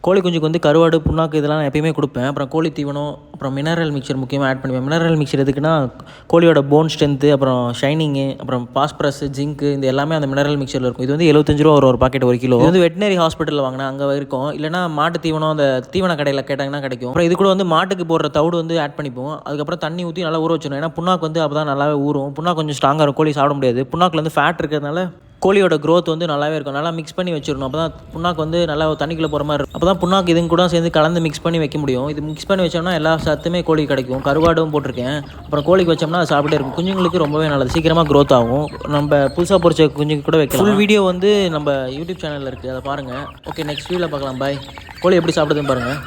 கோழி குஞ்சுக்கு வந்து கருவாடு புண்ணாக்கு இதெல்லாம் நான் எப்பயுமே கொடுப்பேன். அப்புறம் கோழி தீவனம், அப்புறம் மினரல் மிக்சர் முக்கியமாக ஆட் பண்ணுவேன். மினரல் மிக்சர் எதுக்குன்னா கோழியோட போன் ஸ்ட்ரென்த்து, அப்புறம் ஷைனிங்கு, அப்புறம் பாஸ்பரஸ், ஜிங்க்கு இந்த எல்லாமே அந்த மினரல் மிக்சரில் இருக்கும். இது வந்து ₹75 வரும் ஒரு பாக்கெட் 1 கிலோ. இது வந்து வெட்டினரி ஹாஸ்பிட்டலில் வாங்கினேன், அங்கே இருக்கும். இல்லைனா மாட்டு தீவனம் அந்த தீவன கடையில் கேட்டாங்கன்னா கிடைக்கும். அப்புறம் இது கூட வந்து மாட்டுக்கு போடுற தவிடு வந்து ஆட் பண்ணிப்போம். அதுக்கப்புறம் தண்ணி ஊற்றி நல்லா ஊற வச்சிடணும். ஏன்னா புண்ணாக்கு வந்து அப்போ தான் நல்லாவே ஊறும். புண்ணாக்கு கொஞ்சம் ஸ்ட்ராங்காக இருக்கும், கோழி சாப்பிட முடியாது. புண்ணாக்கில் வந்து ஃபேட் இருக்கிறதுனால கோழியோட க்ரோத் வந்து நல்லாவே இருக்கும். நல்லா மிக்ஸ் பண்ணி வச்சிடணும். அப்போ தான் புண்ணாக்கு வந்து நல்லா தண்ணிக்குள்ளே போகிற மாதிரி இருக்கும். அப்போ தான் புண்ணாக்கு இதுங்க கூட சேர்ந்து கலந்து மிக்ஸ் பண்ணி வைக்க முடியும். இது மிக்ஸ் பண்ணி வச்சோம்னா எல்லா சத்துமே கோழி கிடைக்கும். கருவாடும் போட்டிருக்கேன். அப்புறம் கோழிக்கு வச்சோம்னா அது சாப்பிட்டே இருக்கும். குஞ்சுங்களுக்கு ரொம்பவே நல்லது, சீக்கிரமாக க்ரோத் ஆகும். நம்ம புதுசாக பொறிச்ச குஞ்சுக்கு கூட வைக்கலாம். ஃபுல் வீடியோ வந்து நம்ம யூடியூப் சேனலில் இருக்குது, அதை பாருங்கள். ஓகே, நெக்ஸ்ட் வீடியோவில் பார்க்கலாம். பாய். கோழி எப்படி சாப்பிடுதுன்னு பாருங்கள்.